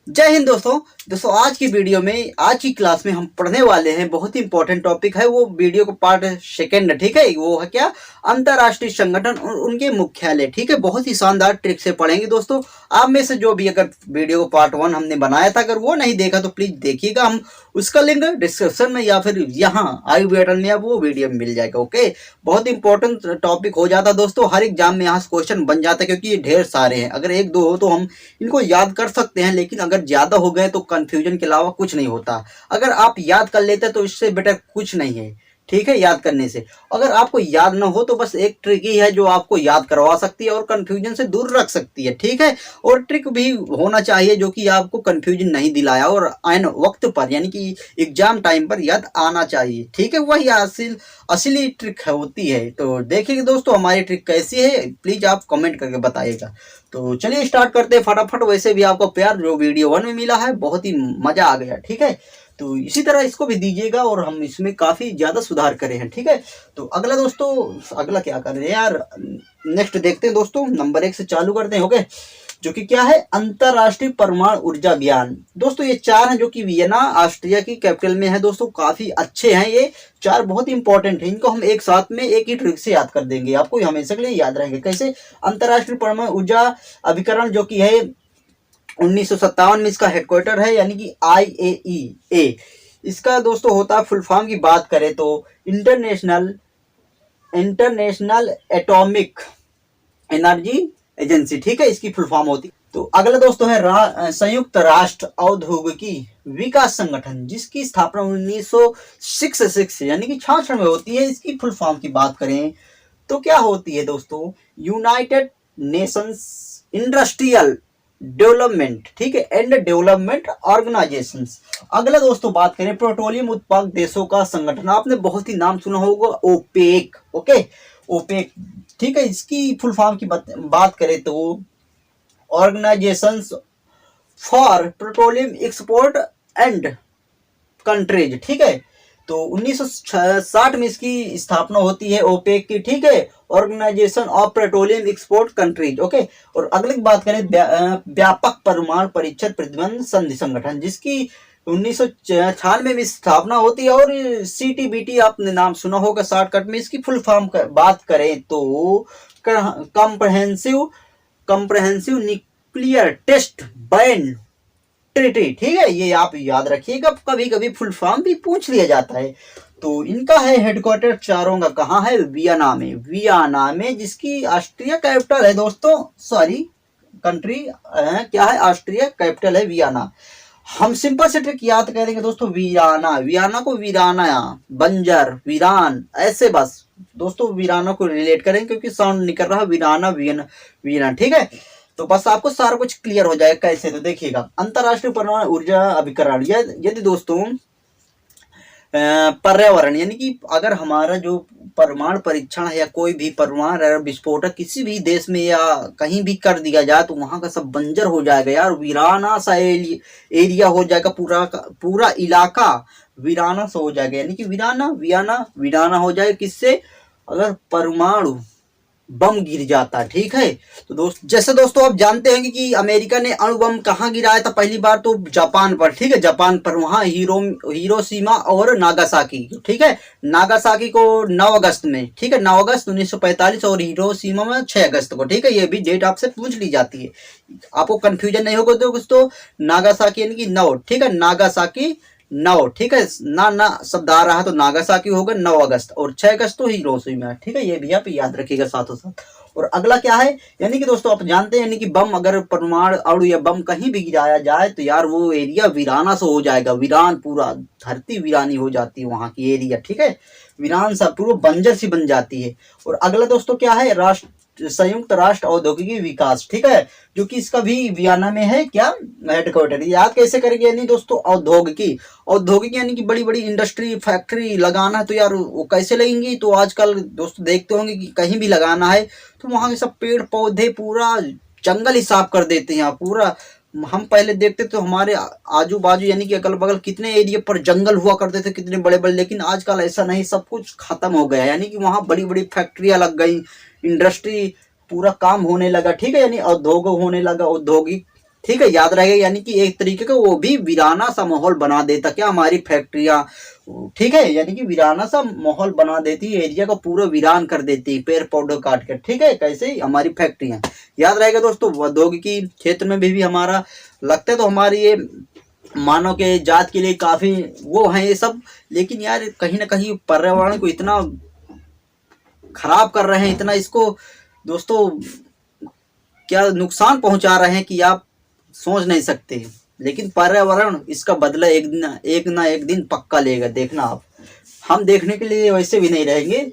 जय हिंद दोस्तों। आज की वीडियो में, आज की क्लास में हम पढ़ने वाले हैं, बहुत ही इंपॉर्टेंट टॉपिक है। वो वीडियो को पार्ट सेकेंड, ठीक है। वो है क्या? अंतर्राष्ट्रीय संगठन और उनके मुख्यालय, ठीक है। बहुत ही शानदार ट्रिक से पढ़ेंगे दोस्तों। आप में से जो भी अगर वीडियो को पार्ट 1 हमने बनाया था, अगर वो नहीं देखा तो प्लीज देखिएगा। हम उसका लिंक डिस्क्रिप्शन में या फिर यहाँ आई बटन में वो वीडियो में मिल जाएगा। ओके, बहुत इंपॉर्टेंट टॉपिक हो जाता है दोस्तों। हर एग्जाम में यहाँ क्वेश्चन बन जाता है, क्योंकि ये ढेर सारे हैं। अगर एक दो हो तो हम इनको याद कर सकते हैं, लेकिन अगर ज्यादा हो गए तो कंफ्यूजन के अलावा कुछ नहीं होता। अगर आप याद कर लेते तो इससे बेटर कुछ नहीं है, ठीक है। याद करने से अगर आपको याद ना हो तो बस एक ट्रिक ही है जो आपको याद करवा सकती है और कंफ्यूजन से दूर रख सकती है, ठीक है। और ट्रिक भी होना चाहिए जो कि आपको कंफ्यूजन नहीं दिलाया और आन वक्त पर, यानी कि एग्जाम टाइम पर याद आना चाहिए, ठीक है। वही असली ट्रिक होती है। तो देखिए दोस्तों हमारी ट्रिक कैसी है, प्लीज आप कमेंट करके बताइएगा। तो चलिए स्टार्ट करते हैं फटाफट। वैसे भी आपको प्यार जो वीडियो 1 में मिला है, बहुत ही मजा आ गया, ठीक है। तो इसी तरह इसको भी दीजिएगा और हम इसमें काफी ज्यादा सुधार करें हैं, ठीक है। तो अगला दोस्तों, अगला क्या कर रहे हैं यार, नेक्स्ट देखते हैं दोस्तों। नंबर 1 से चालू करते हैं। ओके, जो कि क्या है? अंतरराष्ट्रीय परमाणु ऊर्जा अभियान। दोस्तों ये 4 हैं जो कि वियना ऑस्ट्रिया की कैपिटल में है दोस्तों। काफी अच्छे हैं ये 4, बहुत इंपॉर्टेंट है। इनको हम एक साथ में एक ही ट्रिक से याद कर देंगे, आपको हमेशा के लिए याद रहेंगे। कैसे? अंतरराष्ट्रीय परमाणु ऊर्जा अभिकरण जो कि है 1957 में इसका हेडक्वार्टर है, यानी कि IAEA। इसका दोस्तों होता है, फुल फॉर्म की बात करें तो international international atomic energy agency, ठीक है। इसकी फुल फॉर्म होती। तो अगला दोस्तों है संयुक्त राष्ट्र औद्योगिकी विकास संगठन, जिसकी स्थापना 1966 यानी कि 66 में होती है। इसकी फुल फॉर्म की बात करें तो क्या होती है दोस्तों? यूनाइटेड नेशंस इंडस्ट्रियल डेवलपमेंट, ठीक है, एंड डेवलपमेंट ऑर्गेनाइजेशंस। अगला दोस्तों बात करें पेट्रोलियम उत्पादक देशों का संगठन। आपने बहुत ही नाम सुना होगा, ओपेक। ओके, ओपेक, ठीक है। इसकी फुल फॉर्म की बात करें तो organisations for petroleum export and countries, ठीक है। तो 1960 में इसकी स्थापना होती है ओपेक की, ठीक है, Organisation of Petroleum Export Countries. Okay, और अगली बात करें व्यापक परमाणु परीक्षण प्रतिबंध संधि संगठन, जिसकी 1996 में स्थापना होती है। और CTBT आपने नाम सुना होगा शॉर्टकट में। इसकी फुल फॉर्म बात करें तो Comprehensive Nuclear Test Ban Treaty, ठीक है। ये आप याद रखिएगा, कभी कभी फुल फॉर्म भी पूछ लिया जाता है। तो इनका है हेडक्वार्टर चारों का कहाँ है? वियना में। वियना में, जिसकी ऑस्ट्रिया कैपिटल है दोस्तों, सॉरी कंट्री क्या है? ऑस्ट्रिया कैपिटल है वियना। हम सिंपल से ट्रिक याद करेंगे दोस्तों, वीराना। वीराना को वीराना, बंजर, वीरान, ऐसे बस दोस्तों वीराना को रिलेट करेंगे, क्योंकि साउंड निकल रहा है वीराना, वीरान, ठीक है। तो बस आपको सारा कुछ क्लियर हो जाएगा कैसे। तो देखिएगा, अंतरराष्ट्रीय परमाणु ऊर्जा अभिकरण, यदि दोस्तों पर्यावरण, यानी कि अगर हमारा जो परमाणु परीक्षण है या कोई भी परमाणु विस्फोटक किसी भी देश में या कहीं भी कर दिया जाए तो वहां का सब बंजर हो जाएगा यार, वीराना सा एरिया हो जाएगा, पूरा इलाका वीराना सा हो जाएगा। यानी कि वीराना हो जाएगा किससे? अगर परमाणु बम गिर जाता, ठीक है। तो जैसे दोस्तों आप जानते हैं कि अमेरिका ने अणु बम कहाँ गिराया था पहली बार? तो जापान पर, ठीक है, जापान पर। वहां हिरोशिमा और नागासाकी, ठीक है। नागासाकी को 9 अगस्त में, ठीक है, 9 अगस्त 1945, और हिरोशिमा में 6 अगस्त को, ठीक है। ये भी डेट आपसे पूछ ली जाती है, आपको कंफ्यूजन नहीं होगा दोस्तों। नागासाकी यानी कि 9, ठीक है, नागासाकी 9, ठीक है। ना शब्द आ रहा है तो नागासाकी होगा 9 अगस्त, और 6 अगस्त तो हिरोशिमा, ठीक है। ये भी आप याद रखिएगा साथों साथ। और अगला क्या है? यानी कि दोस्तों आप जानते हैं, यानी कि बम, अगर परमाणु अणु या बम कहीं भी गिराया जाए तो यार वो एरिया वीराना से हो जाएगा। वीरान, पूरा धरती वीरानी हो जाती है वहां की एरिया, ठीक है। वीरान सा पूरा बंजर सी बन जाती है। और अगला दोस्तों क्या है? संयुक्त राष्ट्र औद्योगिकी विकास, ठीक है, जो कि इसका भी वियना में है, क्या हेडक्वार्टर। याद कैसे करेंगे? यानी दोस्तों औद्योगिक यानी कि बड़ी बड़ी इंडस्ट्री, फैक्ट्री लगाना है तो यार वो कैसे लगेंगी? तो आजकल दोस्तों देखते होंगे कि कहीं भी लगाना है तो वहां के सब पेड़ पौधे, पूरा जंगल ही साफ कर देते हैं पूरा। हम पहले देखते तो हमारे आजू बाजू यानी कि अगल बगल कितने एरिया पर जंगल हुआ करते थे, कितने बड़े बड़े, लेकिन आजकल ऐसा नहीं, सब कुछ खत्म हो गया। यानी कि वहां बड़ी बड़ी फैक्ट्रियां लग गई, इंडस्ट्री, पूरा काम होने लगा, ठीक है, यानी उद्योग होने लगा, औद्योगिक, ठीक है, याद रहेगा। यानी कि एक तरीके का वो भी वीराना सा माहौल बना देता क्या हमारी फैक्ट्रियां, ठीक है, यानी कि वीराना सा माहौल बना देती है, एरिया को पूरा वीरान कर देती है पेड़ पौधे काट कर, ठीक है, कैसे हमारी फैक्ट्रियां। याद रहेगा दोस्तों, औद्योगिकी क्षेत्र में भी हमारा लगता है, तो हमारी ये मानव के जात के लिए काफी वो है ये सब, लेकिन यार कहीं ना कहीं पर्यावरण को इतना खराब कर रहे हैं, इतना इसको दोस्तों क्या नुकसान पहुंचा रहे हैं कि आप सोच नहीं सकते। लेकिन पर्यावरण इसका बदला एक ना एक दिन पक्का लेगा, देखना आप। हम देखने के लिए वैसे भी नहीं रहेंगे।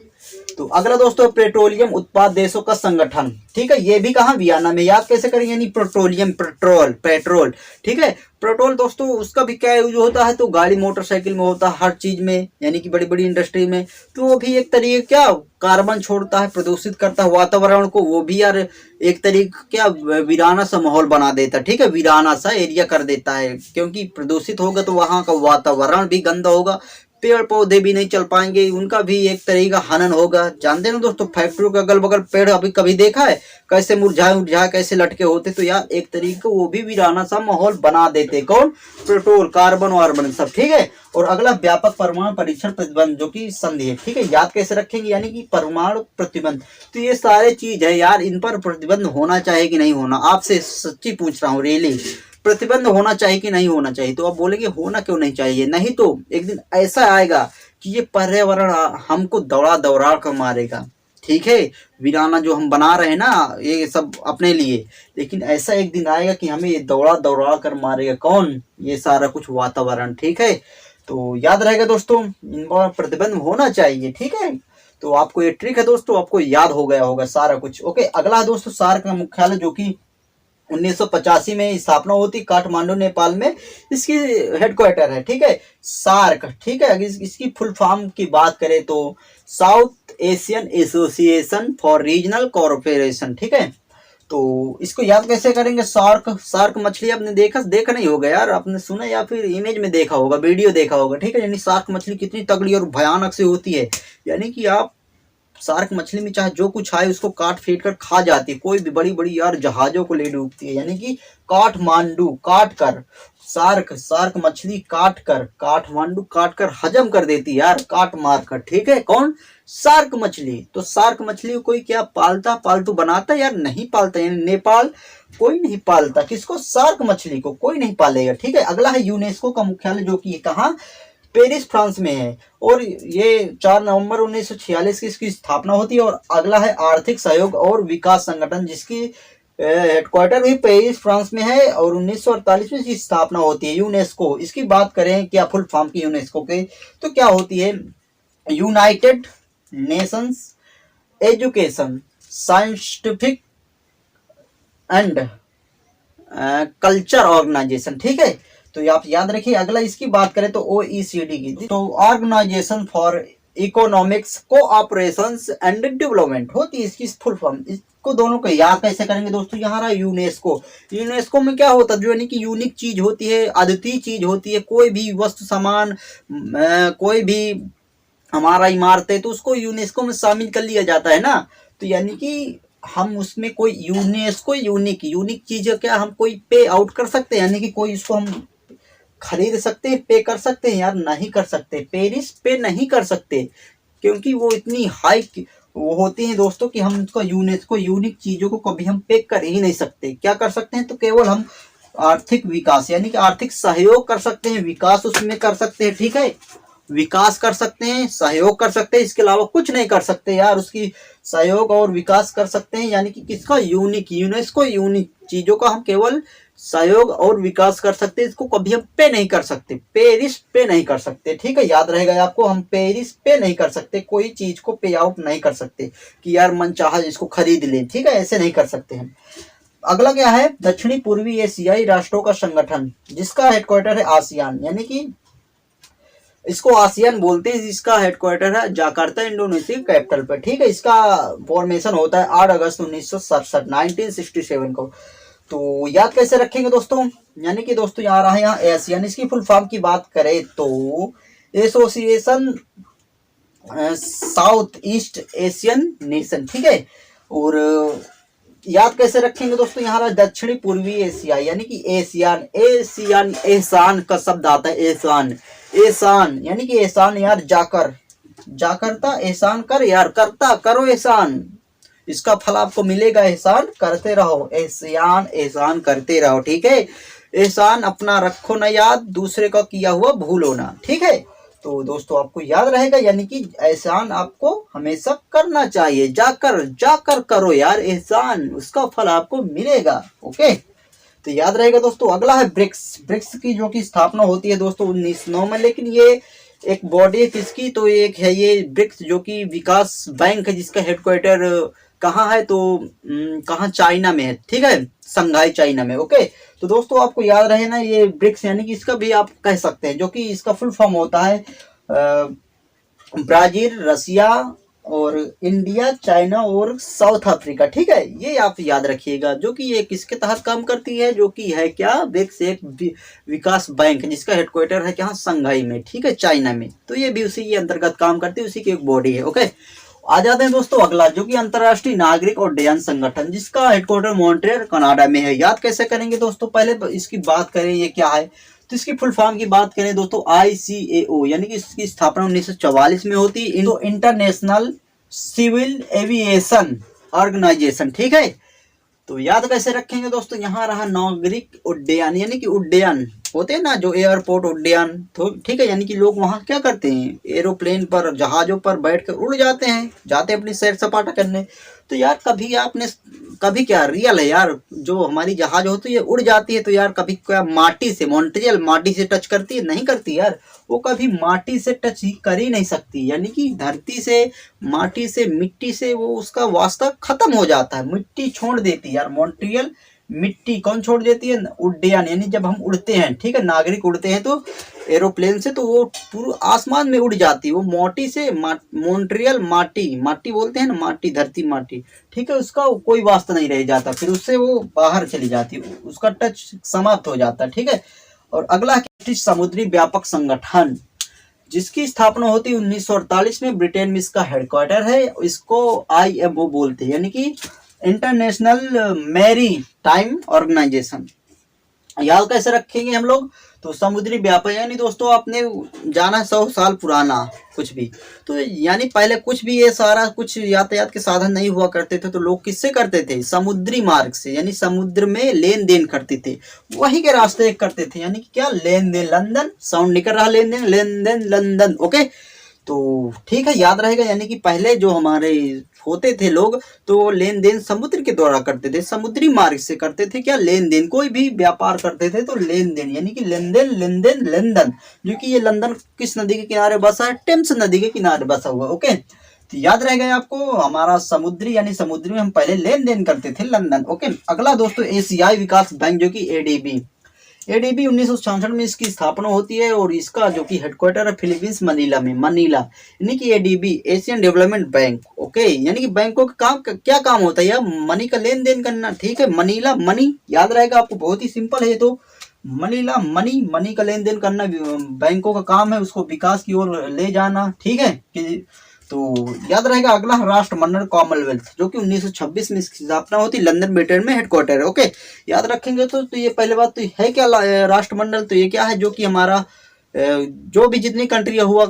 तो अगला दोस्तों, पेट्रोलियम उत्पाद देशों का संगठन, ठीक है, ये भी कहाँ, वियना में। याद कैसे करेंगे, यानी पेट्रोलियम, पेट्रोल, ठीक है। पेट्रोल दोस्तों उसका भी क्या यूज होता है, तो गाड़ी मोटरसाइकिल में होता है, हर चीज में, यानी कि बड़ी बड़ी इंडस्ट्री में। तो वो भी एक तरीके क्या कार्बन छोड़ता है, प्रदूषित करता है वातावरण को, वो भी यार एक तरीके क्या वीराना सा माहौल बना देता है, ठीक है, वीराना सा एरिया कर देता है। क्योंकि प्रदूषित होगा तो वहां का वातावरण भी गंदा होगा, पेड़ पौधे भी नहीं चल पाएंगे, उनका भी एक तरीके का हनन होगा। जानते हैं ना दोस्तों, फैक्ट्रियों के अगल बगल पेड़ अभी कभी देखा है कैसे मुरझाए उरझाए कैसे लटके होते, तो यार एक तरीके का वो भी वीराना सा माहौल बना देते। कौन, पेट्रोल, कार्बन वार्बन सब, ठीक है। और अगला, व्यापक परमाणु परीक्षण प्रतिबंध, जो कि संधि है, ठीक है। याद कैसे रखेंगे, यानी कि परमाणु प्रतिबंध, तो ये सारे चीज है यार, इन पर प्रतिबंध होना चाहिए कि नहीं होना, आपसे सच्ची पूछ रहा हूँ, रियली प्रतिबंध होना चाहिए कि नहीं होना चाहिए। तो आप बोलेंगे होना क्यों नहीं चाहिए, नहीं तो एक दिन ऐसा आएगा कि ये पर्यावरण हमको दौड़ा दौड़ा कर मारेगा, ठीक है। वीराना जो हम बना रहे हैं ना ये सब अपने लिए, लेकिन ऐसा एक दिन आएगा कि हमें ये दौड़ा दौड़ा कर मारेगा, कौन, ये सारा कुछ वातावरण, ठीक है। तो याद रहेगा दोस्तों, इन पर प्रतिबंध होना चाहिए, ठीक है। तो आपको ये ट्रिक है दोस्तों, आपको याद हो गया होगा सारा कुछ। ओके, अगला है दोस्तों, सार्क का मुख्यालय, जो कि 1985 में स्थापना होती काठमांडू नेपाल में, इसकी हेडक्वार्टर है, ठीक है, सार्क, ठीक है। अगर इसकी फुल फॉर्म की बात करें तो south Asian association for regional cooperation, ठीक है। तो इसको याद कैसे करेंगे, सार्क, सार्क मछली आपने देखा नहीं होगा यार, आपने सुना या फिर इमेज में देखा होगा, वीडियो देखा होगा, ठीक है। यानी सार्क मछली कितनी तगड़ी और भयानक से होती है, यानी कि आप शार्क मछली में चाहे जो कुछ आए उसको काट फेंट कर खा जाती है, कोई भी बड़ी बड़ी यार जहाजों को ले डूबती है। यानी कि काठमांडू काट कर, शार्क मछली काट कर, काठमांडू काट कर हजम कर देती है यार, काट मार कर, ठीक है। कौन, शार्क मछली। तो शार्क मछली को कोई क्या पालता, पालतू बनाता यार, नहीं पालता, यानी नेपाल कोई नहीं पालता किसको, शार्क मछली को कोई नहीं पालेगा, ठीक है। अगला है यूनेस्को का मुख्यालय, जो कि कहाँ, पेरिस फ्रांस में है, और ये 4 नवंबर 1946 की इसकी स्थापना होती है। और अगला है आर्थिक सहयोग और विकास संगठन, जिसकी हेडक्वार्टर भी पेरिस फ्रांस में है, और 1948 में इसकी स्थापना होती है। यूनेस्को, इसकी बात करें क्या फुल फॉर्म की यूनेस्को के, तो क्या होती है, United Nations Education Scientific and Culture Organisation, ठीक है। तो आप याद रखिए। अगला इसकी बात करें तो OECD की, तो Organisation for Economics Cooperation and Development होती है इसकी फुल फॉर्म। इसको दोनों को याद कैसे करेंगे दोस्तों, यहाँ रहा यूनेस्को। यूनेस्को में क्या होता है, जो यानी कि यूनिक चीज होती है, अद्वितीय चीज होती है, कोई भी वस्तु सामान, कोई भी हमारा इमारत है तो उसको यूनेस्को में शामिल कर लिया जाता है ना। तो यानी कि हम उसमें कोई यूनेस्को यूनिक चीज है क्या, हम कोई पे आउट कर सकते हैं, यानी कि कोई उसको हम खरीद सकते हैं, पे कर सकते हैं यार, नहीं कर सकते। पेरिस पे नहीं कर सकते, क्योंकि वो इतनी हाई वो होती है दोस्तों कि हम उसका यूनेस्को यूनिक चीजों को कभी हम पे कर ही नहीं सकते। क्या कर सकते हैं, तो केवल हम आर्थिक विकास यानी कि आर्थिक सहयोग कर सकते हैं, विकास उसमें कर सकते हैं, ठीक है। विकास कर सकते हैं, सहयोग कर सकते हैं, इसके अलावा कुछ नहीं कर सकते यार। उसकी सहयोग और विकास कर सकते हैं, यानी कि किसका, यूनेस्को यूनिक चीजों का हम केवल सहयोग और विकास कर सकते हैं, इसको कभी हम पे नहीं कर सकते, पेरिस पे नहीं कर सकते, ठीक है। याद रहेगा आपको, हम पेरिस पे नहीं कर सकते, कोई चीज को पे आउट नहीं कर सकते कि यार मन चाहा इसको खरीद ले, ठीक है, ऐसे नहीं कर सकते हम। अगला क्या है, दक्षिणी पूर्वी एशियाई राष्ट्रों का संगठन, जिसका हेडक्वार्टर है आसियान, यानी कि इसको आसियान बोलते हैं, जिसका हेडक्वार्टर है जाकार्ता इंडोनेशिया कैपिटल पर, ठीक है। इसका फॉर्मेशन होता है 8 अगस्त 1967 1967 को। तो याद कैसे रखेंगे दोस्तों, यानी कि दोस्तों यहाँ रहा है, यहाँ एशियन, इसकी फुल फॉर्म की बात करें तो association south east Asian nation, ठीक है। और याद कैसे रखेंगे दोस्तों, यहाँ रहा दक्षिणी पूर्वी एशिया, यानी कि एशियान, एशियन, एहसान का शब्द आता है, एहसान, एहसान यानी कि एहसान यार, जाकर, जाकरता, एहसान कर यार, करता करो एहसान, इसका फल आपको मिलेगा, एहसान करते रहो, एहसान, एहसान करते रहो, ठीक है। एहसान अपना रखो न याद, दूसरे का किया हुआ भूलो ना, ठीक है। तो दोस्तों आपको याद रहेगा, यानी कि एहसान आपको हमेशा करना चाहिए, जाकर, जाकर करो यार एहसान, उसका फल आपको मिलेगा, ओके। तो याद रहेगा दोस्तों। अगला है ब्रिक्स। ब्रिक्स की जो कि स्थापना होती है दोस्तों 1909 में, लेकिन ये एक बॉडी है किसकी, तो एक है ये ब्रिक्स जो कि विकास बैंक है, जिसका हेडक्वार्टर कहाँ है, तो कहाँ, चाइना में है, ठीक है, संघाई चाइना में, ओके। तो दोस्तों आपको याद रहे ना, ये ब्रिक्स यानी कि इसका भी आप कह सकते हैं, जो कि इसका फुल फॉर्म होता है ब्राजील, रसिया और इंडिया, चाइना और साउथ अफ्रीका, ठीक है, ये आप याद रखिएगा। जो कि ये किसके तहत काम करती है, जो कि है क्या, ब्रिक्स एक विकास बैंक, जिसका हेडक्वार्टर है क्या, संघाई में, ठीक है, चाइना में। तो ये भी उसी के अंतर्गत काम करती है, उसी की एक बॉडी है, ओके। आ जाते हैं दोस्तों अगला, जो कि अंतर्राष्ट्रीय नागरिक उड्डयन संगठन, जिसका हेडक्वार्टर मॉन्ट्रियल कनाडा में है। याद कैसे करेंगे दोस्तों, पहले इसकी बात करें ये क्या है, तो इसकी फुल फॉर्म की बात करें दोस्तों, ICAO, यानी कि इसकी स्थापना 1944 में होती है, तो इंटरनेशनल सिविल एविएशन ऑर्गेनाइजेशन, ठीक है। तो याद कैसे रखेंगे दोस्तों, यहाँ रहा नागरिक उड्डयन, यानी कि उड्डयन होते हैं ना, जो एयरपोर्ट उड्डयन, तो ठीक है, यानी कि लोग वहाँ क्या करते हैं, एरोप्लेन पर, जहाजों पर बैठ कर उड़ जाते हैं, जाते हैं अपनी सैर सपाटा करने। तो यार कभी आपने, कभी क्या रियल है यार, जो हमारी जहाज होती है उड़ जाती है, तो यार कभी क्या माटी से, मॉन्ट्रियल माटी से टच करती है, नहीं करती यार, वो कभी माटी से टच ही कर ही नहीं सकती, यानी कि धरती से, माटी से, मिट्टी से वो उसका वास्ता खत्म हो जाता है, मिट्टी छोड़ देती है यार, मॉन्ट्रियल मिट्टी कौन छोड़ देती है, उड्डयन, यानी जब हम उड़ते हैं, ठीक है, नागरिक उड़ते हैं तो एरोप्लेन से, तो वो पूरे आसमान में उड़ जाती है, वो माटी से, मॉन्ट्रियल माटी, माटी बोलते हैं ना, माटी, धरती माटी, ठीक है, उसका कोई वास्ता नहीं रह जाता, फिर उससे वो बाहर चली जाती है, उसका टच समाप्त हो जाता है, ठीक है। और अगला है समुद्री व्यापक संगठन, जिसकी स्थापना होती है 1948 में, ब्रिटेन में इसका हेडक्वार्टर है, इसको IMO बोलते हैं, यानी कि इंटरनेशनल मैरी टाइम ऑर्गेनाइजेशन। याद कैसे रखेंगे हम लोग, तो समुद्री व्यापार, यानी दोस्तों आपने जाना 100 साल पुराना कुछ भी, तो यानी पहले कुछ भी ये सारा कुछ यातायात के साधन नहीं हुआ करते थे, तो लोग किससे करते थे, समुद्री मार्ग से, यानी समुद्र में लेन देन करते थे, वही के रास्ते करते थे, यानी कि क्या, लेन देन, लंदन साउंड निकल रहा, लेन देन, लेन देन लंदन, ओके। तो ठीक है, याद रहेगा, यानी कि पहले जो हमारे होते थे लोग, तो लेन देन समुद्र के द्वारा करते थे, समुद्री मार्ग से करते थे, क्या, लेन देन, कोई भी व्यापार करते थे तो लेन देन, यानी कि लेन देन, लेन देन, लंदन, जो कि ये लंदन किस नदी के किनारे बसा है, टेम्स नदी के किनारे बसा हुआ, ओके। तो याद रहेगा आपको, हमारा समुद्री, यानी समुद्री में हम पहले लेन देन करते थे, लंदन, ओके। अगला दोस्तों एशियाई विकास बैंक, जो कि ADB, 1966 में इसकी स्थापना होती है, और इसका जो कि हेडक्वार्टर है फिलीपींस, मनीला में, मनीला, यानी कि ADB Asian development bank, okay. यानी कि बैंकों का काम, क्या काम होता है यार, मनी का लेन देन करना, ठीक है, मनीला मनी, याद रहेगा आपको, बहुत ही सिंपल है ये तो, मनीला मनी, मनी का लेन देन करना बैंकों का काम है, उसको विकास की ओर ले जाना, ठीक है कि, तो याद रहेगा। अगला राष्ट्रमंडल कॉमनवेल्थ, जो कि 1926 में इसकी स्थापना होती, लंदन ब्रिटेन में हेडक्वार्टर है, ओके। याद रखेंगे तो ये पहले बात तो है क्या, राष्ट्रमंडल, तो ये क्या है, जो कि हमारा जो भी जितनी कंट्री हुआ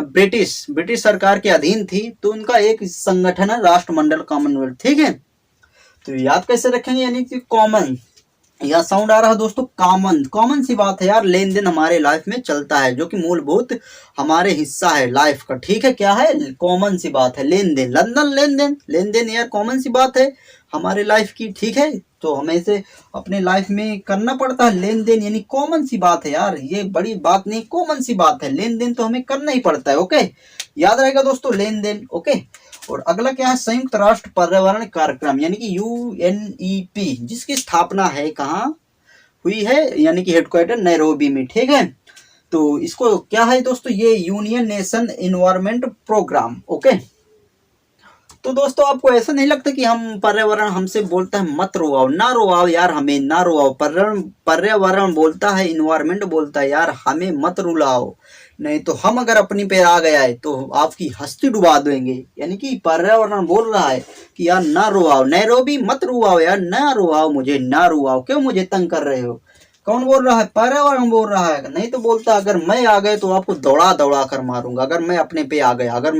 ब्रिटिश सरकार के अधीन थी, तो उनका एक संगठन है राष्ट्रमंडल कॉमनवेल्थ, ठीक है। तो याद कैसे रखेंगे, यानी कि कॉमन, या साउंड आ रहा है दोस्तों, कॉमन, कॉमन सी बात है यार, लेन देन हमारे लाइफ में चलता है, जो कि मूलभूत हमारे हिस्सा है लाइफ का, ठीक है, क्या है, कॉमन सी बात है, लेन देन, लंदन, लेन देन, लेन देन यार कॉमन सी बात है हमारे लाइफ की, ठीक है। तो हमें इसे अपने लाइफ में करना पड़ता है, लेन देन, यानी कॉमन सी बात है यार, ये बड़ी बात नहीं, कॉमन सी बात है, लेन देन तो हमें करना ही पड़ता है, ओके। याद रहेगा दोस्तों, लेन देन, ओके। और अगला क्या है, संयुक्त राष्ट्र पर्यावरण कार्यक्रम, यानी कि UNEP, जिसकी स्थापना है कहाँ हुई है, यानी कि हेडक्वार्टर नैरोबी में, ठीक है। तो इसको क्या है दोस्तों, ये Union Nation Environment Programme, okay. तो दोस्तों आपको ऐसा नहीं लगता कि हम पर्यावरण हमसे बोलता है मत रोआओ, ना रोआओ यार, हमें ना रोआओ। पर्यावरण बोलता है, इन्वायरमेंट बोलता है यार हमें मत रुलाओ, नहीं तो हम अगर अपनी पे आ गया है तो आपकी हस्ती डुबा देंगे। यानी कि पर्यावरण बोल रहा है कि यार ना रोआओ, नैरोबी मत रुआओ यार, ना रुआओ मुझे, ना रुआओ, क्यों मुझे तंग कर रहे हो। कौन बोल रहा है? पर्यावरण बोल रहा है। नहीं तो बोलता अगर मैं आ गए तो आपको दौड़ा दौड़ा कर मारूंगा, अगर मैं अपने पे आ गया, अगर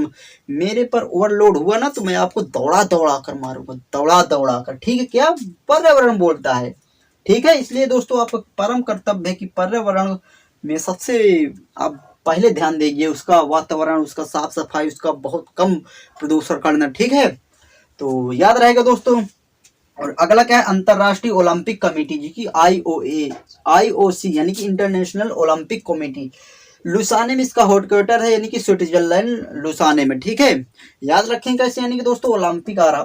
मेरे पर ओवरलोड हुआ ना तो मैं आपको दौड़ा दौड़ा कर मारूंगा, दौड़ा दौड़ा कर। ठीक है, क्या पर्यावरण बोलता है। ठीक है, इसलिए दोस्तों आपका परम कर्तव्य है कि पर्यावरण में सबसे आप पहले ध्यान दीजिए, उसका वातावरण, उसका साफ सफाई, उसका बहुत कम प्रदूषण करना। ठीक है, तो याद रहेगा दोस्तों। और अगला क्या है? अंतरराष्ट्रीय ओलंपिक कमेटी जी की आईओसी यानी कि इंटरनेशनल ओलंपिक कमेटी, लुसाने में इसका हेडक्वार्टर है, यानी कि स्विट्जरलैंड लुसाने में। ठीक है, याद रखें कैसे, यानी कि दोस्तों ओलंपिक आ रहा,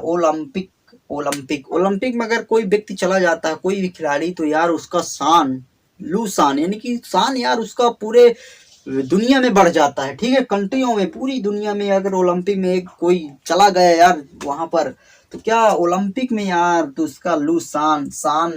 ओलंपिक में अगर कोई व्यक्ति चला जाता है, कोई भी खिलाड़ी, तो यार उसका शान, लुसान यानी कि शान यार उसका पूरे दुनिया में बढ़ जाता है। ठीक है, कंट्रियों में, पूरी दुनिया में अगर ओलंपिक में एक कोई चला गया यार वहां पर, तो क्या ओलंपिक में यार तो उसका शान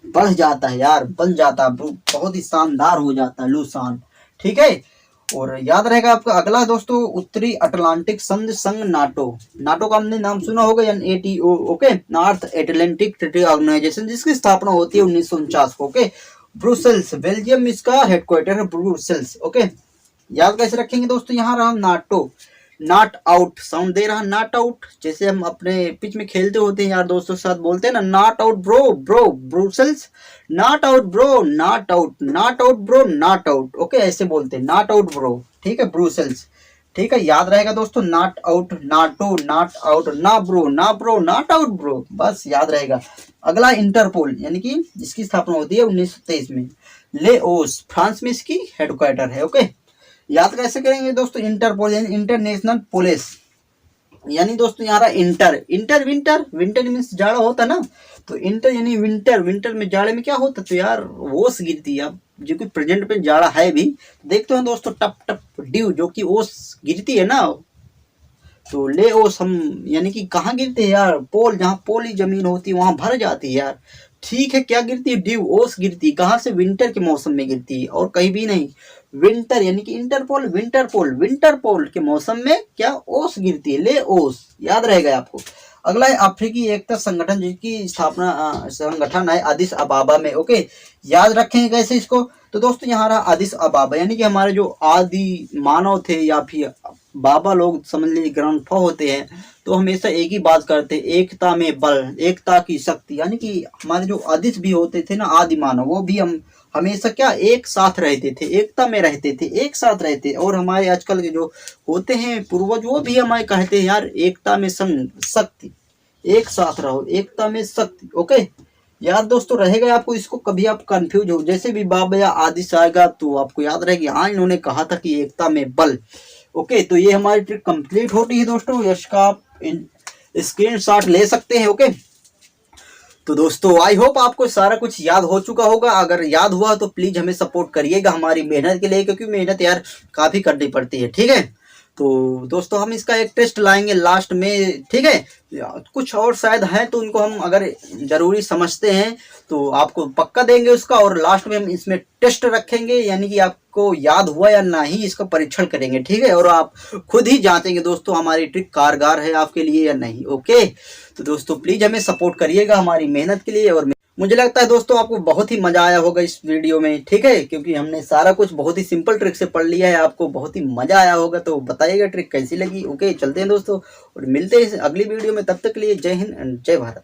बढ़ जाता है यार, बन जाता है, बहुत ही शानदार हो जाता है लुसान। ठीक है, और याद रहेगा आपका अगला दोस्तों, उत्तरी अटलांटिक संघ नाटो। नाटो का हमने नाम सुना होगा, NATO। Okay, North Atlantic Treaty Organisation, जिसकी स्थापना होती है 1949 को। ओके, ब्रुसेल्स, बेल्जियम में इसका हेडक्वार्टर है, ब्रुसेल्स। ओके, याद कैसे रखेंगे दोस्तों, यहाँ रहा नाटो, नॉट आउट साउंड दे रहा, नॉट आउट, जैसे हम अपने पिच में खेलते होते हैं यार दोस्तों के साथ, बोलते हैं ना not out bro, bro Brussels, not out bro, not out, not out bro, not out. Okay, ऐसे बोलते हैं, नॉट आउट ब्रो। ठीक है, ब्रुसेल्स। ठीक है, याद रहेगा दोस्तों, not out, NATO, not out, ना ब्रो, ना ब्रो, नॉट आउट ब्रो, बस याद रहेगा। अगला इंटरपोल, यानी कि जिसकी स्थापना होती है 1923 में, लेओस, फ्रांस में इसकी हेडक्वार्टर है। ओके, याद कैसे करेंगे दोस्तों, इंटरपोल यानी इंटरनेशनल पुलिस, यानी दोस्तों यहाँ विंटर मीन्स जाड़ा होता ना, तो इंटर यानी विंटर में जाड़े में क्या होता, तो यार ओस गिरती है। अब जो कि प्रेजेंट पे जाड़ा है भी, देखते हैं दोस्तों टप टप ड्यू, जो कि ओस गिरती है ना, तो ले ओस हम यानी कि कहाँ गिरते हैं यार, पोल, जहाँ पोली जमीन होती है वहां भर जाती है यार। ठीक है, क्या गिरती है? ड्यू, ओस गिरती है। कहाँ से? विंटर के मौसम में गिरती है, और कहीं भी नहीं। विंटर यानी कि इंटरपोल, विंटरपोल के मौसम में क्या ओस गिरती है, ले ओस, याद रहेगा आपको। अगला है अफ्रीकी एकता संगठन, जिसकी स्थापना संगठन है अदिस अबाबा में। ओके, याद रखेंगे कैसे इसको, तो दोस्तों यहाँ रहा अदिस अबाबा, यानी कि हमारे जो आदि मानव थे, या फिर बाबा लोग समझ लीजिए, ग्रैंडफा होते हैं, तो हमेशा एक ही बात करते, एकता में बल, एकता की शक्ति। यानी कि हमारे जो आदिश भी होते थे ना, आदि मानव, वो भी हम हमेशा क्या एक साथ रहते थे, एकता में रहते थे, एक साथ रहते। और हमारे आजकल के जो होते हैं पूर्वज, वो भी हमारे कहते हैं यार एकता में शक्ति, एक साथ रहो, एकता में शक्ति। ओके, याद दोस्तों रहेगा आपको, इसको कभी आप कंफ्यूज हो, जैसे भी बाबा या आदिश आएगा तो आपको याद रहेगी, हाँ इन्होंने कहा था कि एकता में बल। ओके, तो ये हमारी ट्रिक कंप्लीट होती है दोस्तों, इसका आप स्क्रीनशॉट ले सकते हैं। ओके, तो दोस्तों आई होप आपको सारा कुछ याद हो चुका होगा। अगर याद हुआ तो प्लीज हमें सपोर्ट करिएगा हमारी मेहनत के लिए, क्योंकि मेहनत यार काफी करनी पड़ती है। ठीक है, तो दोस्तों हम इसका एक टेस्ट लाएंगे लास्ट में। ठीक है, कुछ और शायद है तो उनको हम अगर जरूरी समझते हैं तो आपको पक्का देंगे उसका, और लास्ट में हम इसमें टेस्ट रखेंगे, यानी कि आपको याद हुआ या नहीं इसका परीक्षण करेंगे। ठीक है, और आप खुद ही जांचेंगे दोस्तों हमारी ट्रिक कारगर है आपके लिए या नहीं। ओके, तो दोस्तों प्लीज हमें सपोर्ट करिएगा हमारी मेहनत के लिए। और मुझे लगता है दोस्तों आपको बहुत ही मजा आया होगा इस वीडियो में। ठीक है, क्योंकि हमने सारा कुछ बहुत ही सिंपल ट्रिक से पढ़ लिया है, आपको बहुत ही मजा आया होगा। तो बताइएगा ट्रिक कैसी लगी। ओके, चलते हैं दोस्तों और मिलते हैं अगली वीडियो में, तब तक के लिए जय हिंद एंड जय भारत।